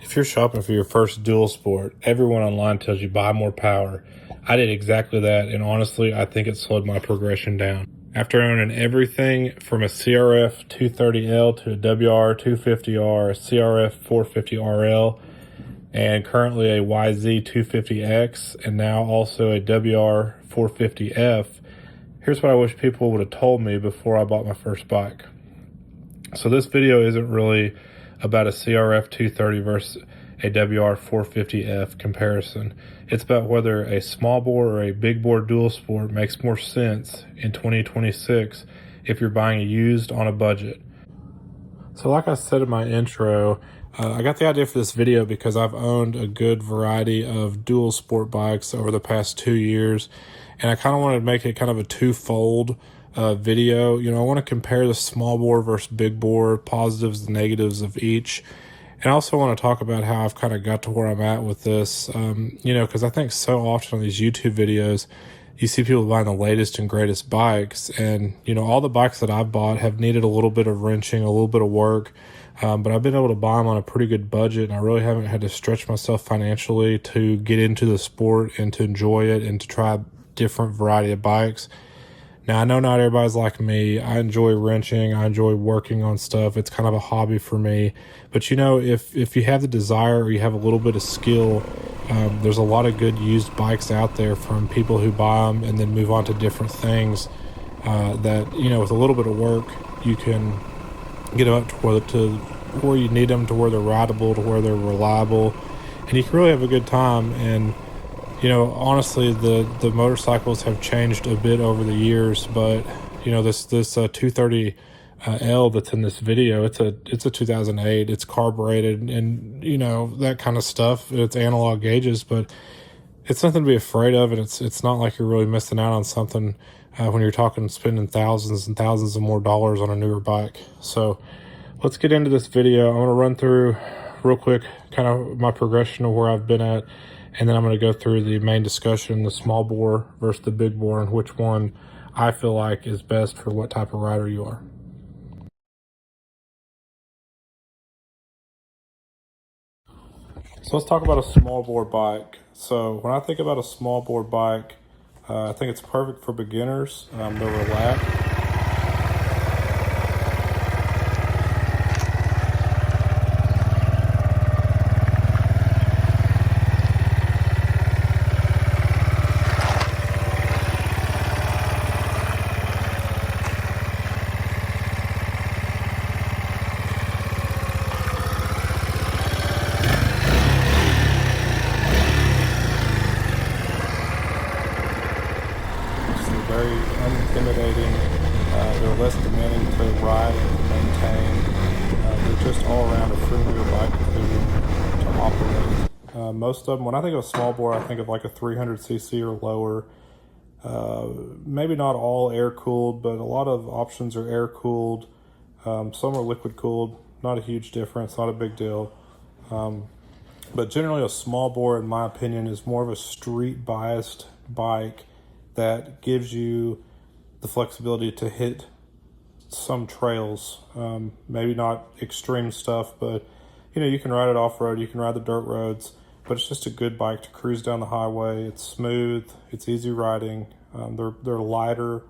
If you're shopping for your first dual sport, everyone online tells you buy more power. I did exactly that, and honestly, I think it slowed my progression down. After owning everything from a CRF 230L to a WR 250R, a CRF 450RL, and currently a YZ 250X, and now also a WR 450F, here's what I wish people would have told me before I bought my first bike. So this video isn't really about a CRF 230 versus a WR 450F comparison. It's about whether a small bore or a big bore dual sport makes more sense in 2026 if you're buying a used on a budget. So like I said in my intro, I got the idea for this video because I've owned a good variety of dual sport bikes over the past 2 years, and I kind of wanted to make it kind of a twofold video. You know, I want to compare the small bore versus big bore, positives and negatives of each. And I also want to talk about how I've kind of got to where I'm at with this, you know, because I think so often on these YouTube videos, you see people buying the latest and greatest bikes. And, you know, all the bikes that I've bought have needed a little bit of wrenching, a little bit of work. But I've been able to buy them on a pretty good budget, and I really haven't had to stretch myself financially to get into the sport and to enjoy it and to try a different variety of bikes. Now, I know not everybody's like me. I enjoy wrenching. I enjoy working on stuff. It's kind of a hobby for me. But, you know, if you have the desire or you have a little bit of skill, there's a lot of good used bikes out there from people who buy them and then move on to different things that, you know, with a little bit of work, you can get them up to where you need them, to where they're rideable, to where they're reliable. And you can really have a good time. And you know, honestly, the motorcycles have changed a bit over the years, but you know, this 230 L that's in this video, it's a 2008. It's carbureted, and you know, that kind of stuff. It's analog gauges, but it's nothing to be afraid of, and it's not like you're really missing out on something when you're talking spending thousands and thousands of more dollars on a newer bike. So let's get into this video. I'm going to run through real quick kind of my progression of where I've been at. And then I'm going to go through the main discussion, the small bore versus the big bore, and which one I feel like is best for what type of rider you are. So let's talk about a small bore bike. So when I think about a small bore bike, I think it's perfect for beginners. They're relaxed. Very unintimidating. They're less demanding to ride and maintain. They're just all around a friendlier bike to operate. Most of them, when I think of a small bore, I think of like a 300cc or lower. Maybe not all air cooled, but a lot of options are air cooled. Some are liquid cooled. Not a huge difference, not a big deal. But generally, a small bore, in my opinion, is more of a street biased bike that gives you the flexibility to hit some trails. Maybe not extreme stuff, but you know, you can ride it off-road, you can ride the dirt roads, but it's just a good bike to cruise down the highway. It's smooth, it's easy riding. They're lighter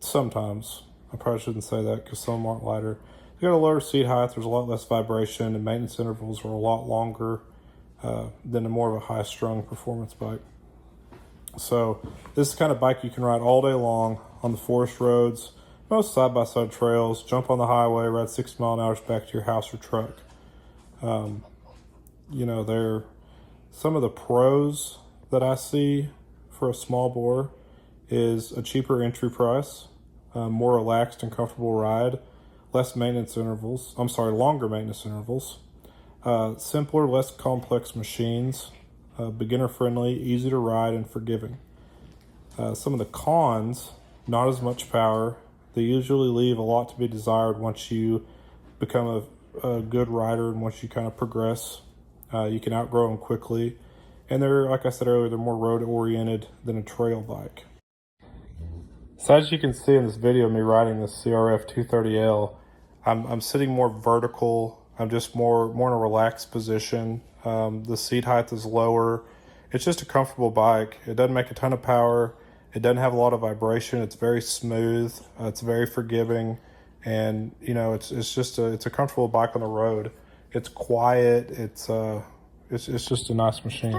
sometimes. I probably shouldn't say that because some aren't lighter. You got a lower seat height, there's a lot less vibration, and maintenance intervals are a lot longer than a more of a high-strung performance bike. So this is the kind of bike you can ride all day long on the forest roads, most side-by-side trails, jump on the highway, ride 60 mile an hour back to your house or truck. You know, they're some of the pros that I see for a small bore is a cheaper entry price, more relaxed and comfortable ride, longer maintenance intervals, simpler, less complex machines, beginner friendly, easy to ride, and forgiving. Some of the cons, not as much power. They usually leave a lot to be desired once you become a good rider and once you kind of progress. You can outgrow them quickly. And they're, like I said earlier, they're more road oriented than a trail bike. So as you can see in this video of me riding this CRF 230L, I'm sitting more vertical I'm just more in a relaxed position. The seat height is lower. It's just a comfortable bike. It doesn't make a ton of power. It doesn't have a lot of vibration. It's very smooth. It's very forgiving, and you know, it's just it's a comfortable bike on the road. It's quiet. It's just a nice machine.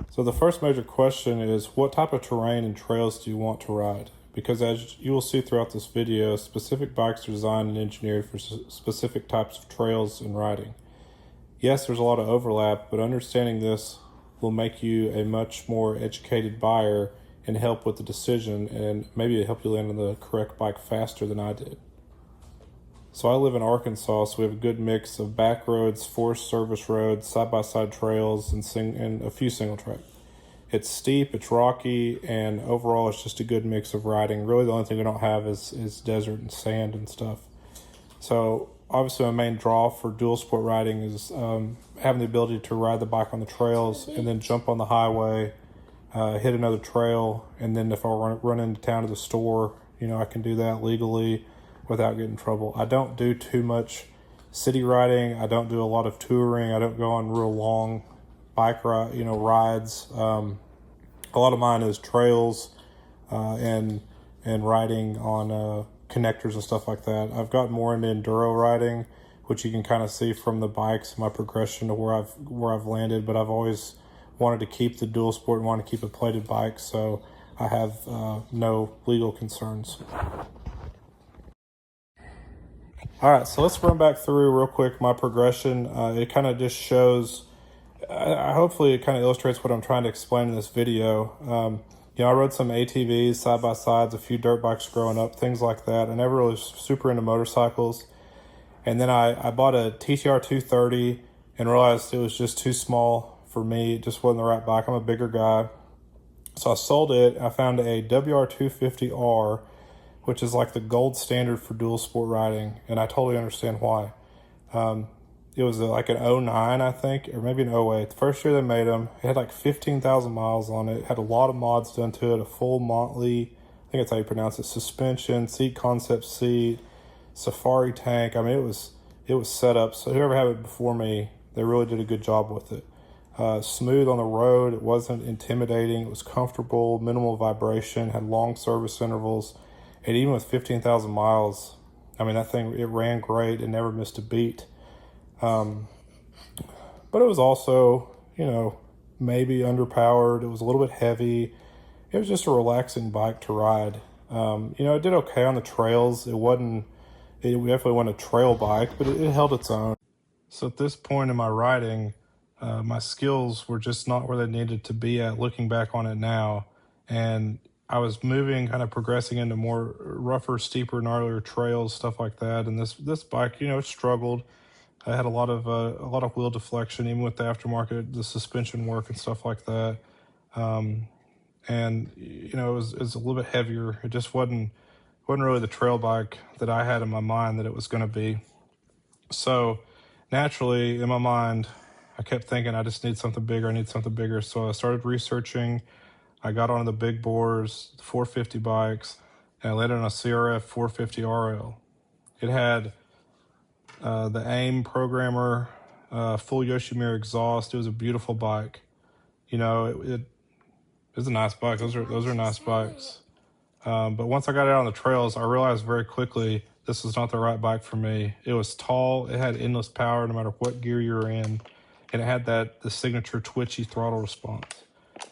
So the first major question is, what type of terrain and trails do you want to ride? Because as you will see throughout this video, specific bikes are designed and engineered for specific types of trails and riding. Yes, there's a lot of overlap, but understanding this will make you a much more educated buyer and help with the decision, and maybe help you land on the correct bike faster than I did. So I live in Arkansas, so we have a good mix of back roads, forest service roads, side-by-side trails, and a few single track. It's steep, it's rocky, and overall it's just a good mix of riding. Really the only thing we don't have is desert and sand and stuff. So obviously my main draw for dual sport riding is having the ability to ride the bike on the trails and then jump on the highway, hit another trail, and then if I run into town to the store, you know, I can do that legally without getting in trouble. I don't do too much city riding. I don't do a lot of touring. I don't go on real long bike rides. A lot of mine is trails and riding on connectors and stuff like that. I've gotten more into enduro riding, which you can kind of see from the bikes, my progression to where I've landed. But I've always wanted to keep the dual sport and want to keep a plated bike, so I have no legal concerns. All right, so let's run back through real quick my progression. It kind of just shows, hopefully it kind of illustrates what I'm trying to explain in this video. You know, I rode some ATVs, side-by-sides, a few dirt bikes growing up, things like that. I never really was super into motorcycles. And then I bought a TTR 230 and realized it was just too small for me. It just wasn't the right bike. I'm a bigger guy. So I sold it. I found a WR 250R, which is like the gold standard for dual sport riding, and I totally understand why. It was like an 09, I think, or maybe an 08. The first year they made them, it had like 15,000 miles on it. It had a lot of mods done to it, a full Motley, I think that's how you pronounce it, suspension, seat concept seat, safari tank. I mean, it was set up, so whoever had it before me, they really did a good job with it. Smooth on the road, it wasn't intimidating, it was comfortable, minimal vibration, had long service intervals. And even with 15,000 miles, I mean, that thing, it ran great and never missed a beat. But it was also, you know, maybe underpowered. It was a little bit heavy. It was just a relaxing bike to ride. You know, it did okay on the trails. It definitely wasn't a trail bike, but it held its own. So at this point in my riding, my skills were just not where they needed to be at, looking back on it now. And I was moving, kind of progressing into more rougher, steeper, gnarlier trails, stuff like that. And this bike, you know, it struggled. I had a lot of wheel deflection, even with the aftermarket, the suspension work and stuff like that. And you know, it was a little bit heavier. It just wasn't really the trail bike that I had in my mind that it was going to be. So naturally, in my mind, I kept thinking, I just need something bigger. I need something bigger. So I started researching. I got on the big bores, the 450 bikes, and I landed on a CRF 450 RL. It had the AIM programmer, full Yoshimura exhaust. It was a beautiful bike. You know, it was a nice bike. Those are nice bikes. But once I got it out on the trails, I realized very quickly this was not the right bike for me. It was tall. It had endless power no matter what gear you're in. And it had the signature twitchy throttle response.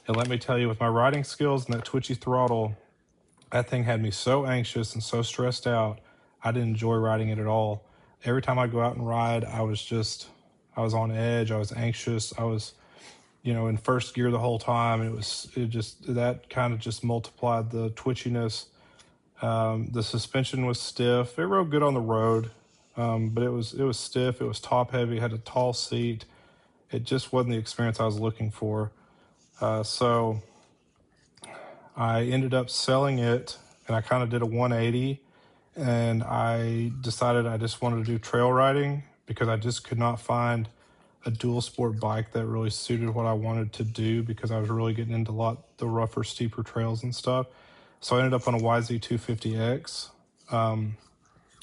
And let me tell you, with my riding skills and that twitchy throttle, that thing had me so anxious and so stressed out, I didn't enjoy riding it at all. Every time I'd go out and ride, I was on edge. I was anxious. I was, you know, in first gear the whole time. That kind of just multiplied the twitchiness. The suspension was stiff. It rode good on the road, but it was stiff. It was top heavy. Had a tall seat. It just wasn't the experience I was looking for. So I ended up selling it, and I kind of did a 180, and I decided I just wanted to do trail riding because I just could not find a dual sport bike that really suited what I wanted to do, because I was really getting into the rougher, steeper trails and stuff. So I ended up on a YZ250X.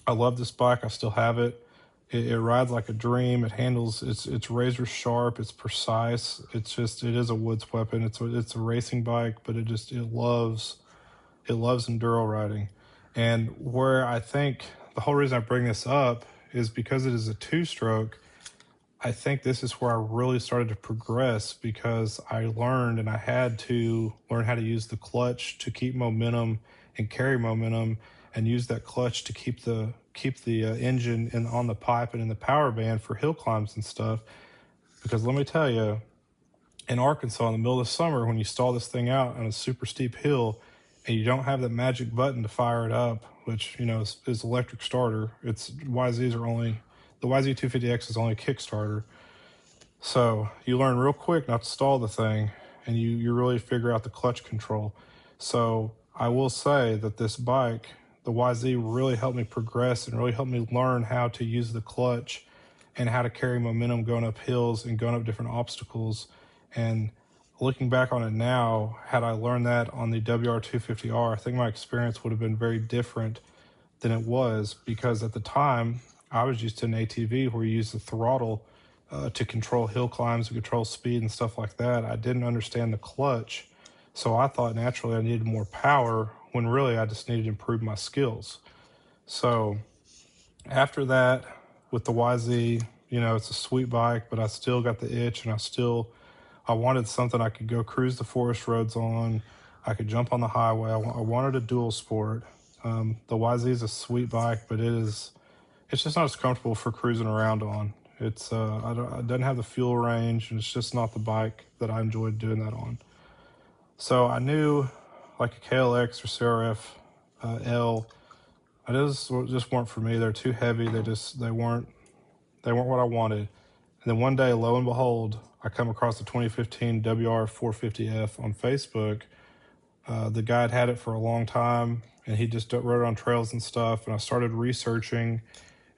I love this bike. I still have it. It rides like a dream. It handles, it's razor sharp. It's precise. It is a woods weapon. It's a racing bike, but it loves enduro riding. And where I think the whole reason I bring this up is because it is a two-stroke. I think this is where I really started to progress, because I learned, and I had to learn how to use the clutch to keep momentum and carry momentum, and use that clutch to keep the engine on the pipe and in the power band for hill climbs and stuff. Because let me tell you, in Arkansas in the middle of the summer, when you stall this thing out on a super steep hill and you don't have that magic button to fire it up, which is electric starter. It's YZs are only the YZ250X is only a Kickstarter. So you learn real quick not to stall the thing, and you really figure out the clutch control. So I will say that this bike, the YZ, really helped me progress and really helped me learn how to use the clutch and how to carry momentum going up hills and going up different obstacles. And looking back on it now, had I learned that on the WR250R, I think my experience would have been very different than it was, because at the time I was used to an ATV where you use the throttle to control hill climbs, to control speed and stuff like that. I didn't understand the clutch, so I thought naturally I needed more power, when really I just needed to improve my skills. So after that, with the YZ, it's a sweet bike, but I still got the itch, and I wanted something I could go cruise the forest roads on. I could jump on the highway. I wanted a dual sport. The YZ is a sweet bike, but it's just not as comfortable for cruising around on. It doesn't have the fuel range, and it's just not the bike that I enjoyed doing that on. So I knew, like a KLX or CRF L, just weren't for me. They're too heavy. They weren't what I wanted. And then one day, lo and behold, I come across the 2015 WR450F on Facebook. The guy had it for a long time, and he just rode it on trails and stuff. And I started researching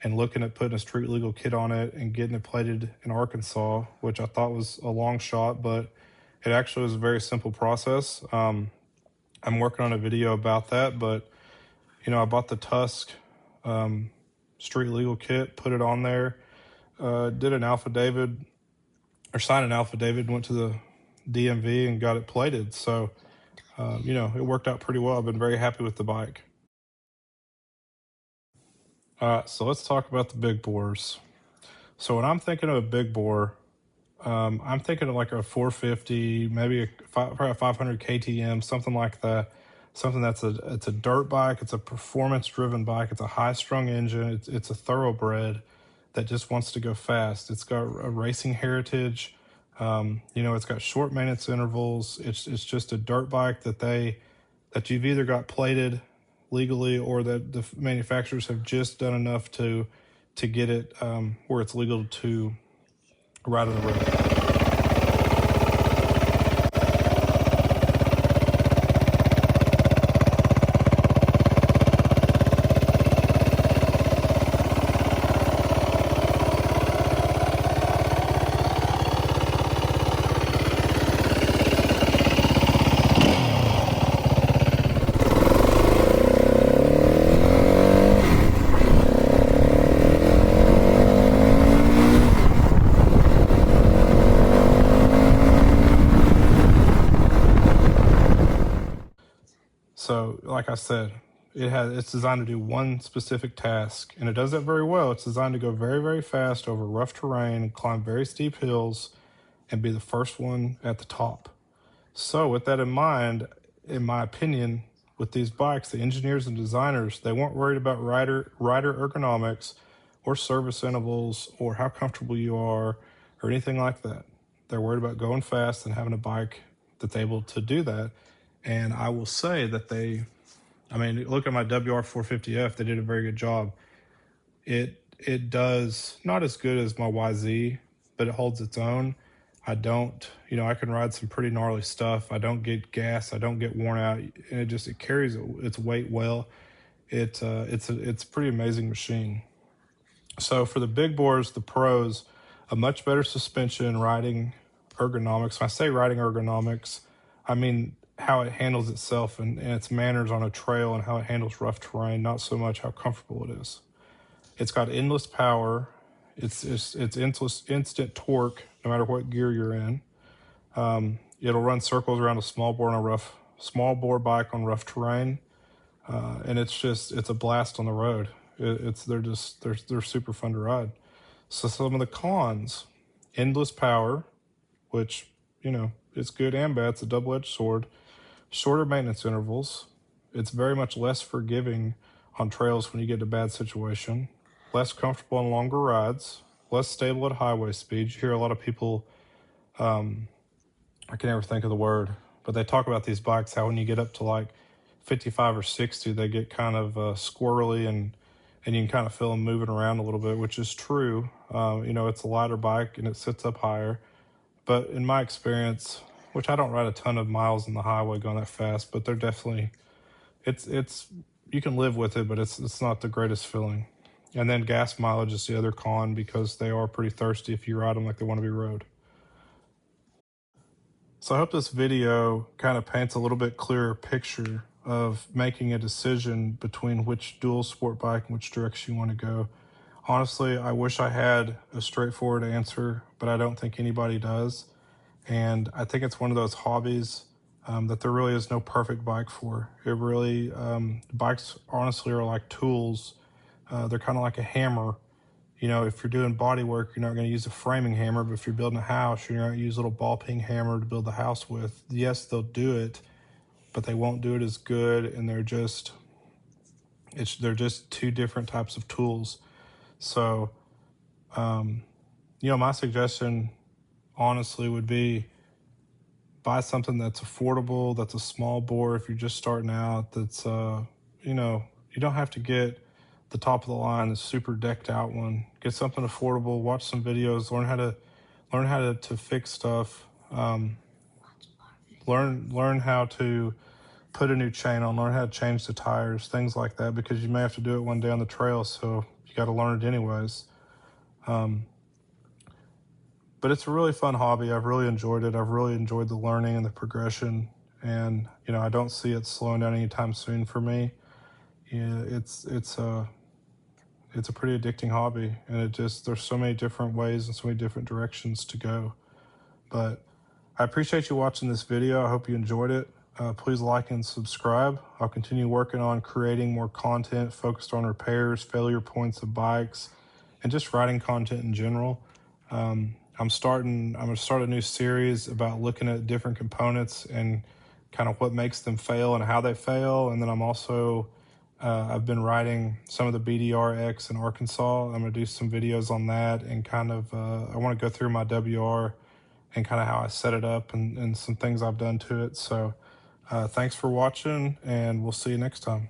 and looking at putting a street legal kit on it and getting it plated in Arkansas, which I thought was a long shot, but it actually was a very simple process. I'm working on a video about that, but I bought the Tusk street legal kit, put it on there, did an affidavit, or signed an affidavit, went to the DMV and got it plated. So, it worked out pretty well. I've been very happy with the bike. So let's talk about the big bores. So when I'm thinking of a big bore, I'm thinking of like a 450, maybe probably a 500 KTM, something like that. Something it's a dirt bike. It's a performance-driven bike. It's a high-strung engine. It's a thoroughbred that just wants to go fast. It's got a racing heritage. It's got short maintenance intervals. It's just a dirt bike that you've either got plated legally, or that the manufacturers have just done enough to get it where it's legal to ride on the road. So, like I said, it's designed to do one specific task, and it does that very well. It's designed to go very, very fast over rough terrain, climb very steep hills, and be the first one at the top. So, with that in mind, in my opinion, with these bikes, the engineers and designers, they weren't worried about rider ergonomics or service intervals or how comfortable you are or anything like that. They're worried about going fast and having a bike that's able to do that. And I will say that look at my WR450F, they did a very good job. It does not as good as my YZ, but it holds its own. I can ride some pretty gnarly stuff. I don't get gas. I don't get worn out. And it carries its weight well. It's a pretty amazing machine. So for the big bores, the pros, a much better suspension, riding ergonomics. When I say riding ergonomics, I mean how it handles itself and its manners on a trail, and how it handles rough terrain, not so much how comfortable it is. It's got endless power. It's instant torque, no matter what gear you're in. It'll run circles around a small bore bike on rough terrain, and it's a blast on the road. They're super fun to ride. So some of the cons: endless power, which it's good and bad. It's a double-edged sword. Shorter maintenance intervals. It's very much less forgiving on trails when you get in a bad situation. Less comfortable on longer rides. Less stable at highway speeds. You hear a lot of people, I can never think of the word, but they talk about these bikes, how when you get up to like 55 or 60, they get kind of squirrely, and you can kind of feel them moving around a little bit, which is true. It's a lighter bike and it sits up higher. But in my experience, which I don't ride a ton of miles on the highway going that fast, but they're definitely, it's you can live with it, but it's not the greatest feeling. And then gas mileage is the other con, because they are pretty thirsty if you ride them like they want to be rode. So I hope this video kind of paints a little bit clearer picture of making a decision between which dual sport bike and which direction you want to go. Honestly, I wish I had a straightforward answer, but I don't think anybody does. And I think it's one of those hobbies that there really is no perfect bike for. It really, bikes honestly are like tools. They're kind of like a hammer. If you're doing body work, you're not going to use a framing hammer, but if you're building a house, you're not going to use a little ball peen hammer to build the house with. Yes, they'll do it, but they won't do it as good, and they're just two different types of tools. So, my suggestion honestly would be buy something that's affordable, that's a small bore if you're just starting out, that's, you don't have to get the top of the line, the super decked out one. Get something affordable, watch some videos, learn how to fix stuff, learn how to put a new chain on, learn how to change the tires, things like that, because you may have to do it one day on the trail, so you got to learn it anyways. But it's a really fun hobby. I've really enjoyed it. I've really enjoyed the learning and the progression, and I don't see it slowing down anytime soon for me. It's a pretty addicting hobby, and there's so many different ways and so many different directions to go. But I appreciate you watching this video. I hope you enjoyed it. Please like and subscribe. I'll continue working on creating more content focused on repairs, failure points of bikes, and just riding content in general. I'm going to start a new series about looking at different components and kind of what makes them fail and how they fail. And then I've been riding some of the BDR-X in Arkansas. I'm going to do some videos on that, and kind of, I want to go through my WR and kind of how I set it up, and some things I've done to it. So thanks for watching, and we'll see you next time.